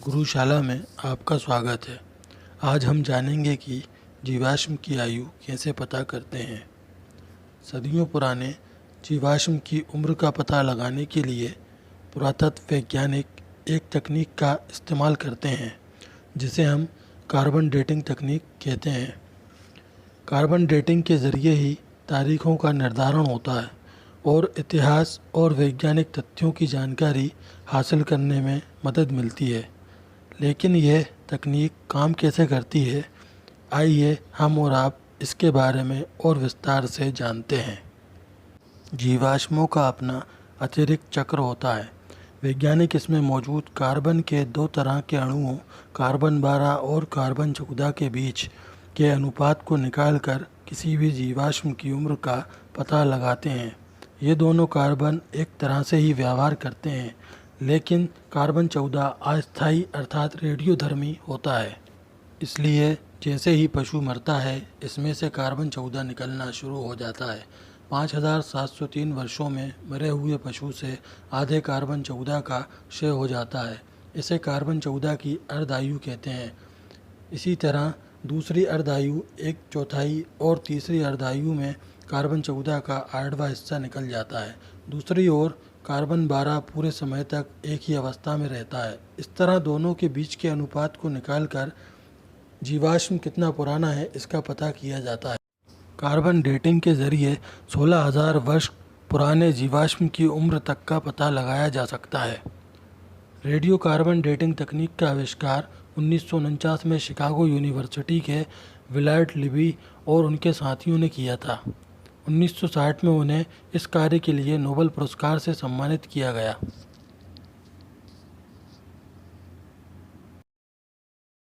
गुरुशाला में आपका स्वागत है। आज हम जानेंगे कि जीवाश्म की आयु कैसे पता करते हैं। सदियों पुराने जीवाश्म की उम्र का पता लगाने के लिए पुरातत्व वैज्ञानिक एक तकनीक का इस्तेमाल करते हैं जिसे हम कार्बन डेटिंग तकनीक कहते हैं। कार्बन डेटिंग के ज़रिए ही तारीखों का निर्धारण होता है और इतिहास और वैज्ञानिक तथ्यों की जानकारी हासिल करने में मदद मिलती है। लेकिन यह तकनीक काम कैसे करती है, आइए हम और आप इसके बारे में और विस्तार से जानते हैं। जीवाश्मों का अपना अतिरिक्त चक्र होता है। वैज्ञानिक इसमें मौजूद कार्बन के दो तरह के अणुओं कार्बन 12 और कार्बन 14 के बीच के अनुपात को निकालकर किसी भी जीवाश्म की उम्र का पता लगाते हैं। ये दोनों कार्बन एक तरह से ही व्यवहार करते हैं, लेकिन कार्बन 14 अस्थायी अर्थात रेडियोधर्मी होता है। इसलिए जैसे ही पशु मरता है, इसमें से कार्बन 14 निकलना शुरू हो जाता है। 5703 वर्षों में मरे हुए पशु से आधे कार्बन 14 का क्षय हो जाता है। इसे कार्बन 14 की अर्धायु कहते हैं। इसी तरह दूसरी अर्धायु 1/4 और तीसरी अर्धायु में कार्बन 14 का 8वां हिस्सा निकल जाता है। दूसरी ओर कार्बन 12 पूरे समय तक एक ही अवस्था में रहता है। इस तरह दोनों के बीच के अनुपात को निकालकर जीवाश्म कितना पुराना है इसका पता किया जाता है। कार्बन डेटिंग के जरिए 16,000 वर्ष पुराने जीवाश्म की उम्र तक का पता लगाया जा सकता है। रेडियो कार्बन डेटिंग तकनीक का आविष्कार 1949 में शिकागो यूनिवर्सिटी के विलायट लिबी और उनके साथियों ने किया था। 1960 में उन्हें इस कार्य के लिए नोबेल पुरस्कार से सम्मानित किया गया।